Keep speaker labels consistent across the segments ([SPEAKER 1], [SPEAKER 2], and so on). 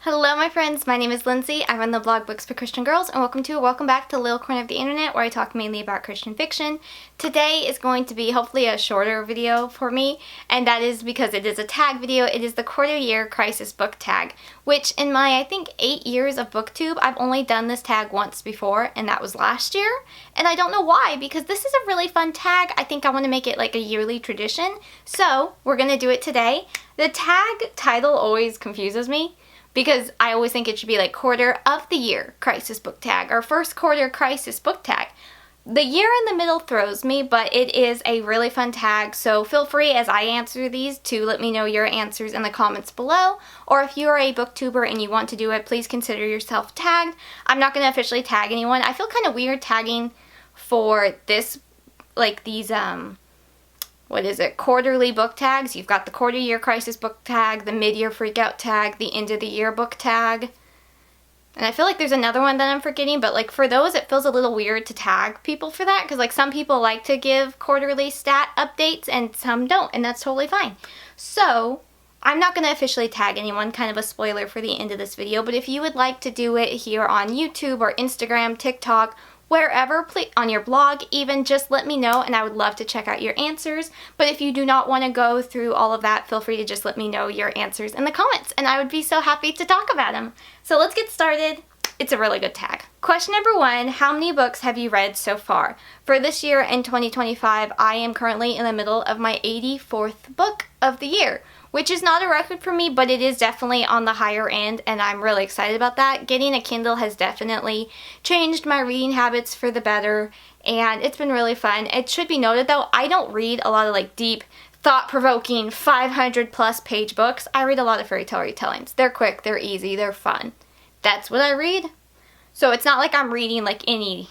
[SPEAKER 1] Hello my friends, my name is Lindsey. I run the blog Books for Christian Girls, and welcome back to Little Corner of the Internet, where I talk mainly about Christian fiction. Today is going to be hopefully a shorter video for me, and that is because it is a tag video. It is the quarter year crisis book tag, which in my I think 8 years of booktube, I've only done this tag once before, and that was last year. And I don't know why, because this is a really fun tag. I think I want to make it like a yearly tradition, so we're going to do it today. The tag title always confuses me, because I always think it should be like quarter of the year crisis book tag or first quarter crisis book tag. The year in the middle throws me, but it is a really fun tag, so feel free as I answer these to let me know your answers in the comments below, or if you are a booktuber and you want to do it, please consider yourself tagged. I'm not going to officially tag anyone. I feel kind of weird tagging for this, like these quarterly book tags. You've got the quarter year crisis book tag, the mid-year freakout tag, the end of the year book tag. And I feel like there's another one that I'm forgetting, but like for those it feels a little weird to tag people for that, because like some people like to give quarterly stat updates and some don't, and that's totally fine. So I'm not going to officially tag anyone, kind of a spoiler for the end of this video, but if you would like to do it here on YouTube or Instagram, TikTok, wherever, please, on your blog even, just let me know and I would love to check out your answers. But if you do not want to go through all of that, feel free to just let me know your answers in the comments and I would be so happy to talk about them. So let's get started. It's a really good tag. Question number 1, how many books have you read so far? For this year in 2025, I am currently in the middle of my 84th book of the year, which is not a record for me, but it is definitely on the higher end, and I'm really excited about that. Getting a Kindle has definitely changed my reading habits for the better, and it's been really fun. It should be noted, though, I don't read a lot of like deep, thought-provoking, 500-plus page books. I read a lot of fairy tale retellings. They're quick, they're easy, they're fun. That's what I read. So it's not like I'm reading like any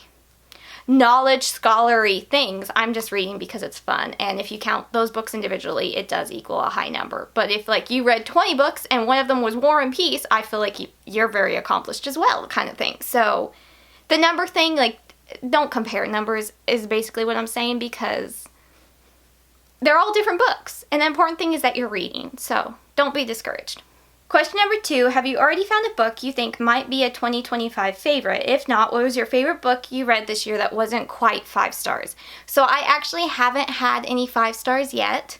[SPEAKER 1] knowledge scholarly things. I'm just reading because it's fun, and if you count those books individually, it does equal a high number. But if like you read 20 books and one of them was War and Peace, I feel like you're very accomplished as well, kind of thing. So the number thing, like, don't compare numbers is basically what I'm saying, because they're all different books, and the important thing is that you're reading, so don't be discouraged. Question number 2, have you already found a book you think might be a 2025 favorite? If not, what was your favorite book you read this year that wasn't quite 5 stars? So I actually haven't had any 5 stars yet,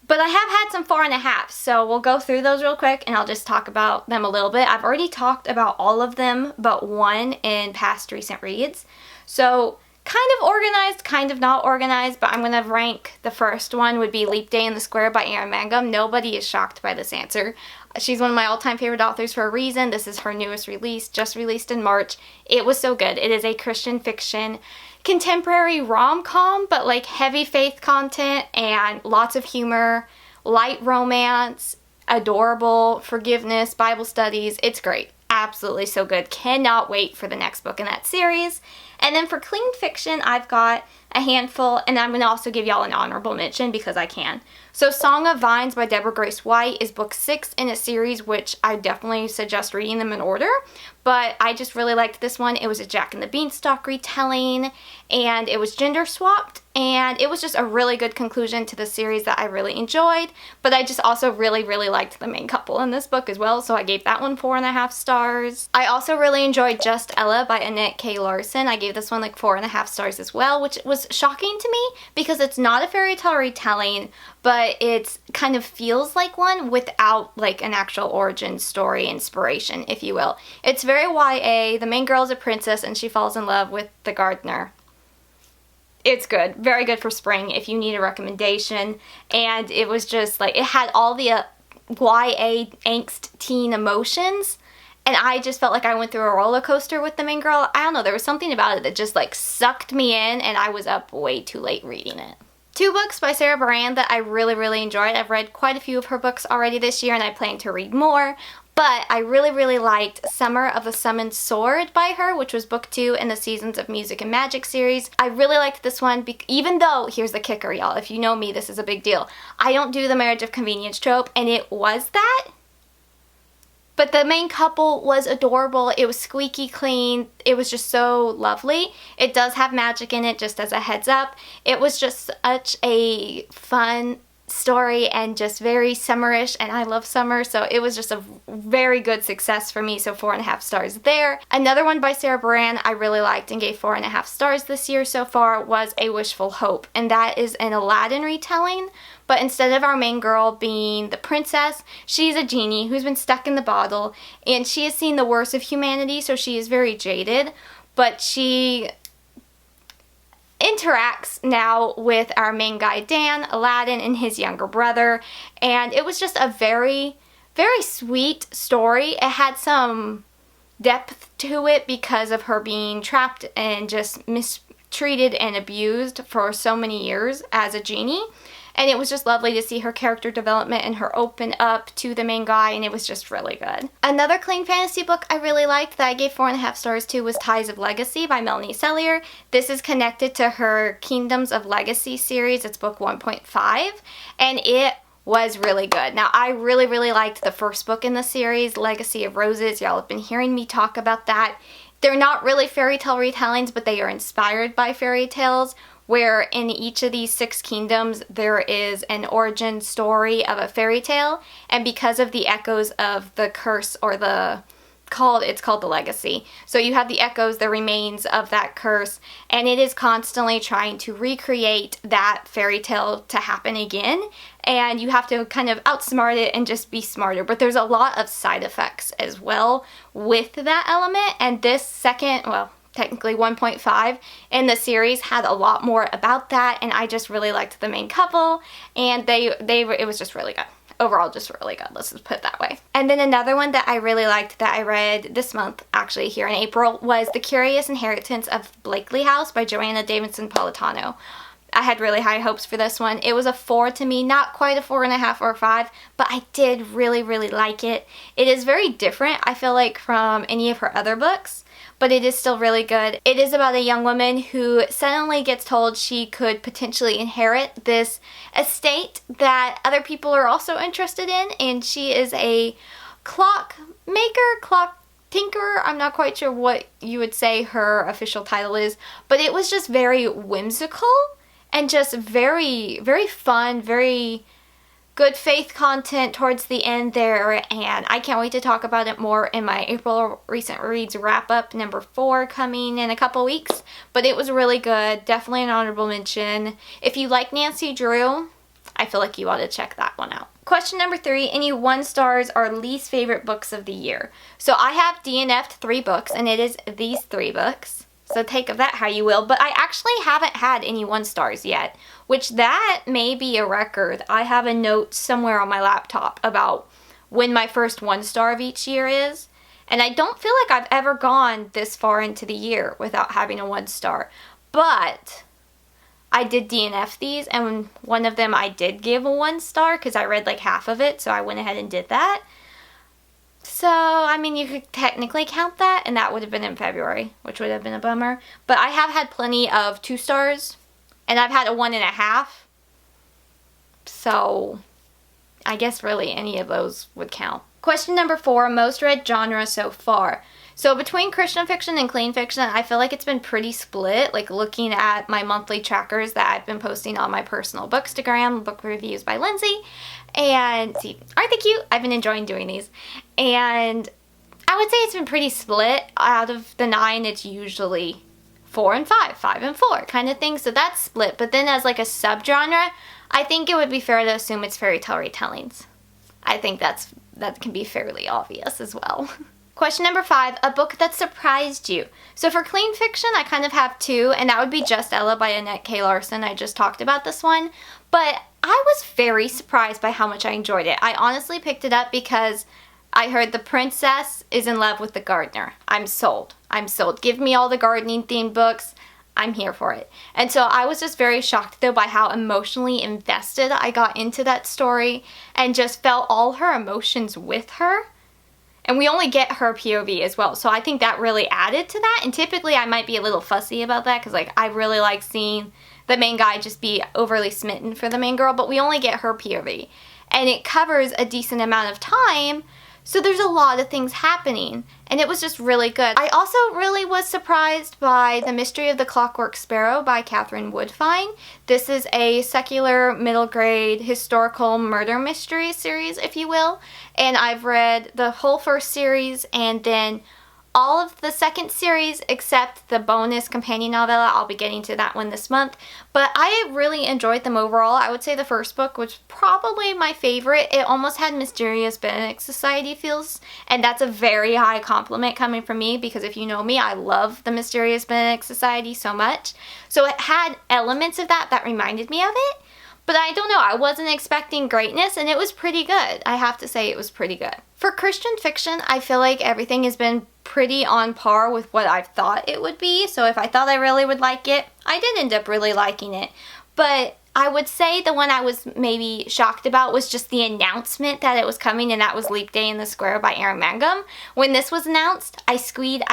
[SPEAKER 1] but I have had some 4.5, so we'll go through those real quick and I'll just talk about them a little bit. I've already talked about all of them but one in past recent reads. So kind of organized, kind of not organized, but I'm going to rank the first one would be Leap Day in the Square by Erynn Mangum. Nobody is shocked by this answer. She's one of my all-time favorite authors for a reason. This is her newest release, just released in March. It was so good. It is a Christian fiction, contemporary rom-com, but like heavy faith content and lots of humor, light romance, adorable, forgiveness, Bible studies. It's great. Absolutely so good. Cannot wait for the next book in that series. And then for clean fiction, I've got a handful, and I'm going to also give y'all an honorable mention because I can. So Song of Vines by Deborah Grace White is book 6 in a series, which I definitely suggest reading them in order. But I just really liked this one. It was a Jack and the Beanstalk retelling, and it was gender swapped, and it was just a really good conclusion to the series that I really enjoyed. But I just also really, really liked the main couple in this book as well, so I gave that one 4.5 stars. I also really enjoyed Just Ella by Annette K. Larsen. I gave this one like 4.5 stars as well, which was shocking to me because it's not a fairy tale retelling, but it kind of feels like one without like an actual origin story inspiration, if you will. It's very YA. The main girl is a princess and she falls in love with the gardener. It's good. Very good for spring if you need a recommendation. And it was just like, it had all the YA angst teen emotions. And I just felt like I went through a roller coaster with the main girl. I don't know, there was something about it that just like sucked me in, and I was up way too late reading it. 2 books by Beran that I really, really enjoyed. I've read quite a few of her books already this year and I plan to read more. But I really, really liked Summer of the Summoned Sword by her, which was book 2 in the Seasons of Music and Magic series. I really liked this one, even though, here's the kicker, y'all. If you know me, this is a big deal. I don't do the marriage of convenience trope, and it was that. But the main couple was adorable. It was squeaky clean. It was just so lovely. It does have magic in it, just as a heads up. It was just such a fun story and just very summerish, and I love summer, so it was just a very good success for me, so 4.5 stars there. Another one by Sarah Beran I really liked and gave 4.5 stars this year so far was A Wishful Hope, and that is an Aladdin retelling, but instead of our main girl being the princess, she's a genie who's been stuck in the bottle, and she has seen the worst of humanity, so she is very jaded, but she interacts now with our main guy Dan, Aladdin, and his younger brother, and it was just a very, very sweet story. It had some depth to it because of her being trapped and just mistreated and abused for so many years as a genie. And it was just lovely to see her character development and her open up to the main guy, and it was just really good. Another clean fantasy book I really liked that I gave 4.5 stars to was Ties of Legacy by Melanie Cellier. This is connected to her Kingdoms of Legacy series. It's book 1.5, and it was really good. Now, I really, really liked the first book in the series, Legacy of Roses. Y'all have been hearing me talk about that. They're not really fairy tale retellings, but they are inspired by fairy tales, where in each of these 6 kingdoms there is an origin story of a fairy tale, and because of the echoes of the curse, or it's called the legacy. So you have the echoes, the remains of that curse, and it is constantly trying to recreate that fairy tale to happen again, and you have to kind of outsmart it and just be smarter. But there's a lot of side effects as well with that element, and this second, well, technically 1.5 in the series had a lot more about that, and I just really liked the main couple, and it was just really good. Overall, just really good. Let's just put it that way. And then another one that I really liked that I read this month, actually here in April, was The Curious Inheritance of Blakely House by Joanna, Davidson, Politano. I had really high hopes for this one. It was a 4 to me, not quite a 4.5 or 5, but I did really, really like it. It is very different, I feel like, from any of her other books, but it is still really good. It is about a young woman who suddenly gets told she could potentially inherit this estate that other people are also interested in, and she is a clock tinker. I'm not quite sure what you would say her official title is, but it was just very whimsical and just very, very fun, very good faith content towards the end there, and I can't wait to talk about it more in my April Recent Reads wrap-up number 4 coming in a couple weeks. But it was really good, definitely an honorable mention. If you like Nancy Drew, I feel like you ought to check that one out. Question number 3, any 1 stars or least favorite books of the year? So I have DNF'd 3 books, and it is these 3 books. So take of that how you will, but I actually haven't had any 1 stars yet, which that may be a record. I have a note somewhere on my laptop about when my first 1 star of each year is, and I don't feel like I've ever gone this far into the year without having a 1 star, but I did DNF these, and one of them I did give a 1 star because I read like half of it, so I went ahead and did that. So, I mean, you could technically count that, and that would have been in February, which would have been a bummer. But I have had plenty of 2 stars, and I've had a 1.5. So, I guess really any of those would count. Question number 4, most read genre so far. So between Christian fiction and clean fiction, I feel like it's been pretty split, like looking at my monthly trackers that I've been posting on my personal Bookstagram, book reviews by Lindsey. And see, aren't they cute? I've been enjoying doing these. And I would say it's been pretty split. Out of the 9, it's usually 4 and 5, 5 and 4 kind of thing. So that's split. But then as like a subgenre, I think it would be fair to assume it's fairy tale retellings. I think that can be fairly obvious as well. Question number 5, a book that surprised you. So for clean fiction, I kind of have 2, and that would be Just Ella by Annette K. Larsen. I just talked about this one, but I was very surprised by how much I enjoyed it. I honestly picked it up because I heard the princess is in love with the gardener. I'm sold. I'm sold. Give me all the gardening themed books. I'm here for it. And so I was just very shocked though by how emotionally invested I got into that story and just felt all her emotions with her. And we only get her POV as well. So I think that really added to that. And typically I might be a little fussy about that because like I really like seeing the main guy just be overly smitten for the main girl. But we only get her POV. And it covers a decent amount of time. So there's a lot of things happening, and it was just really good. I also really was surprised by The Mystery of the Clockwork Sparrow by Katherine Woodfine. This is a secular middle grade historical murder mystery series, if you will, and I've read the whole first series and then all of the second series except the bonus companion novella. I'll be getting to that one this month. But I really enjoyed them overall. I would say the first book was probably my favorite. It almost had Mysterious Benedict Society feels, and that's a very high compliment coming from me because if you know me, I love the Mysterious Benedict Society so much. So it had elements of that reminded me of it. But I don't know, I wasn't expecting greatness and it was pretty good. I have to say it was pretty good. For Christian fiction, I feel like everything has been pretty on par with what I've thought it would be. So if I thought I really would like it, I did end up really liking it. But I would say the one I was maybe shocked about was just the announcement that it was coming, and that was Leap Day in the Square by Erynn Mangum. When this was announced, I squealed,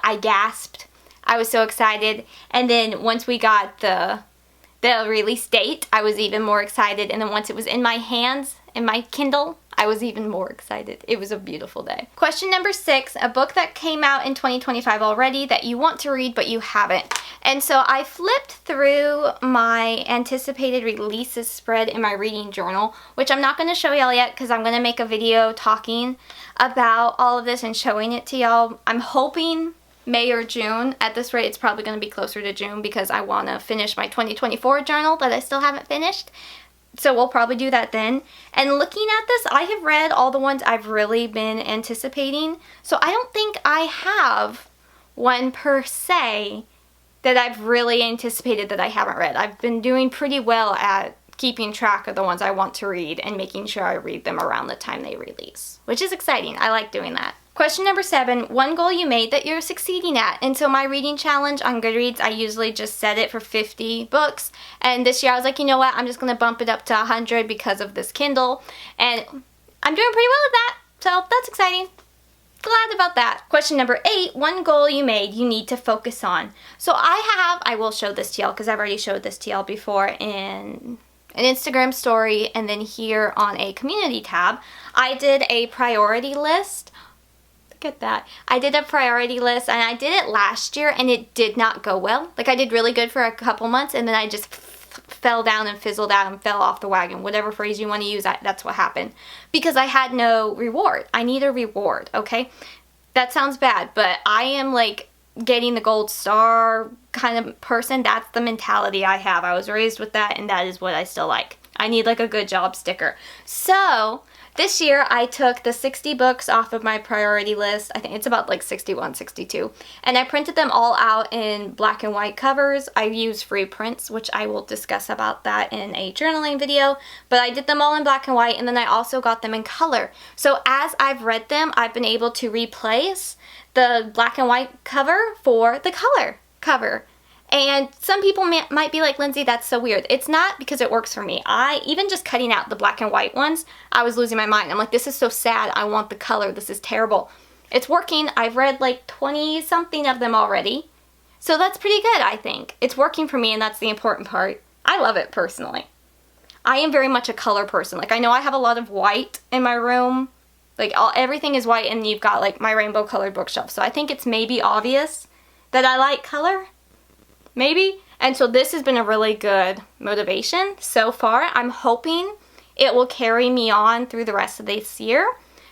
[SPEAKER 1] I gasped. I was so excited. And then once we got the release date, I was even more excited, and then once it was in my hands, in my Kindle, I was even more excited. It was a beautiful day. Question number 6, a book that came out in 2025 already that you want to read but you haven't. And so I flipped through my anticipated releases spread in my reading journal, which I'm not going to show y'all yet because I'm going to make a video talking about all of this and showing it to y'all. I'm hoping May or June. At this rate, it's probably going to be closer to June because I want to finish my 2024 journal that I still haven't finished. So we'll probably do that then. And looking at this, I have read all the ones I've really been anticipating. So I don't think I have one per se that I've really anticipated that I haven't read. I've been doing pretty well at keeping track of the ones I want to read and making sure I read them around the time they release, which is exciting. I like doing that. Question number 7, one goal you made that you're succeeding at. And so my reading challenge on Goodreads, I usually just set it for 50 books. And this year I was like, you know what, I'm just going to bump it up to 100 because of this Kindle. And I'm doing pretty well at that. So that's exciting. Glad about that. Question number 8, one goal you made you need to focus on. So I will show this to y'all because I've already showed this to y'all before in an Instagram story and then here on a community tab. I did a priority list. Look at that. I did a priority list and I did it last year and it did not go well. Like I did really good for a couple months and then I just fell down and fizzled out and fell off the wagon. Whatever phrase you want to use, that's what happened. Because I had no reward. I need a reward, okay? That sounds bad, but I am like getting the gold star kind of person. That's the mentality I have. I was raised with that and that is what I still like. I need like a good job sticker. So this year I took the 60 books off of my priority list. I think it's about like 61, 62. And I printed them all out in black and white covers. I used free prints, which I will discuss about that in a journaling video. But I did them all in black and white and then I also got them in color. So as I've read them, I've been able to replace the black and white cover for the color cover. And some people might be like, Lindsey, that's so weird. It's not because it works for me. Even just cutting out the black and white ones, I was losing my mind. I'm like, this is so sad. I want the color. This is terrible. It's working. I've read like 20 something of them already. So that's pretty good, I think. It's working for me and that's the important part. I love it personally. I am very much a color person. Like I know I have a lot of white in my room. Like everything is white and you've got like my rainbow colored bookshelf. So I think it's maybe obvious that I like color. Maybe. And so this has been a really good motivation so far. I'm hoping it will carry me on through the rest of this year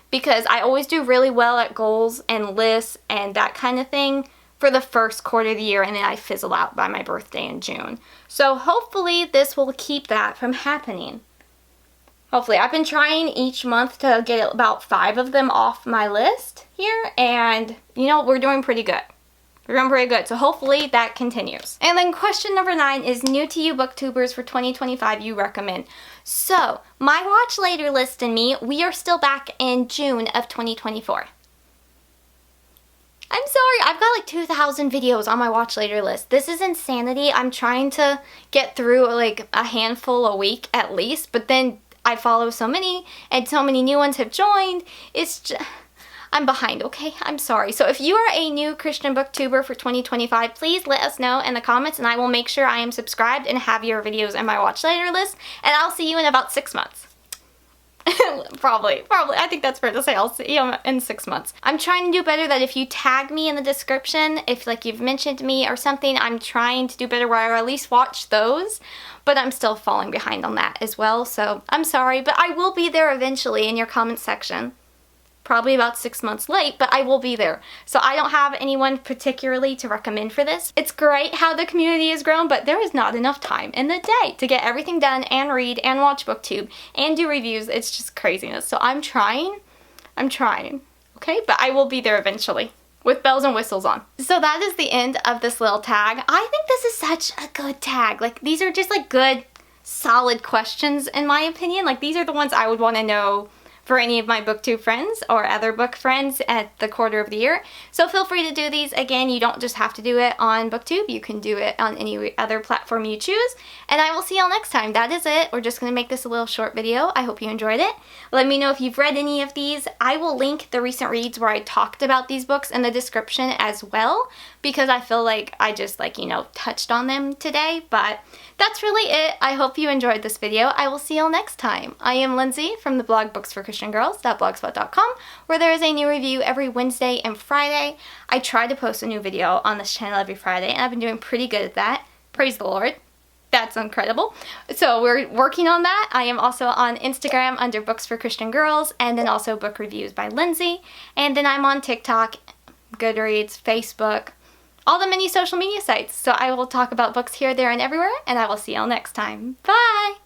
[SPEAKER 1] because I always do really well at goals and lists and that kind of thing for the first quarter of the year and then I fizzle out by my birthday in June. So hopefully this will keep that from happening. Hopefully. I've been trying each month to get about 5 of them off my list here and you know, we're doing pretty good. We're doing pretty good, so hopefully that continues. And then question number 9 is new to you booktubers for 2025 you recommend. So, my watch later list and me, we are still back in June of 2024. I'm sorry, I've got like 2,000 videos on my watch later list. This is insanity. I'm trying to get through like a handful a week at least, but then I follow so many and so many new ones have joined. It's just... I'm behind, okay? I'm sorry. So if you are a new Christian booktuber for 2025, please let us know in the comments and I will make sure I am subscribed and have your videos in my watch later list. And I'll see you in about 6 months. Probably. I think that's fair to say. I'll see you in 6 months. I'm trying to do better that if you tag me in the description, if like you've mentioned me or something, I'm trying to do better where I at least watch those, but I'm still falling behind on that as well, so I'm sorry, but I will be there eventually in your comment section. Probably about 6 months late, but I will be there. So I don't have anyone particularly to recommend for this. It's great how the community has grown, but there is not enough time in the day to get everything done and read and watch booktube and do reviews. It's just craziness. So I'm trying, okay? But I will be there eventually with bells and whistles on. So that is the end of this little tag. I think this is such a good tag. Like, these are just like good, solid questions in my opinion. Like, these are the ones I would want to know for any of my booktube friends or other book friends at the quarter of the year. So feel free to do these. Again, you don't just have to do it on booktube. You can do it on any other platform you choose. And I will see y'all next time. That is it. We're just going to make this a little short video. I hope you enjoyed it. Let me know if you've read any of these. I will link the recent reads where I talked about these books in the description as well, because I feel like I just touched on them today. But that's really it. I hope you enjoyed this video. I will see y'all next time. I am Lindsey from the blog booksforchristiangirls.blogspot.com, where there is a new review every Wednesday and Friday. I try to post a new video on this channel every Friday, and I've been doing pretty good at that. Praise the Lord. That's incredible. So we're working on that. I am also on Instagram under Books for Christian Girls, and then also Book Reviews by Lindsey. And then I'm on TikTok, Goodreads, Facebook, all the many social media sites. So I will talk about books here, there, and everywhere, and I will see y'all next time. Bye!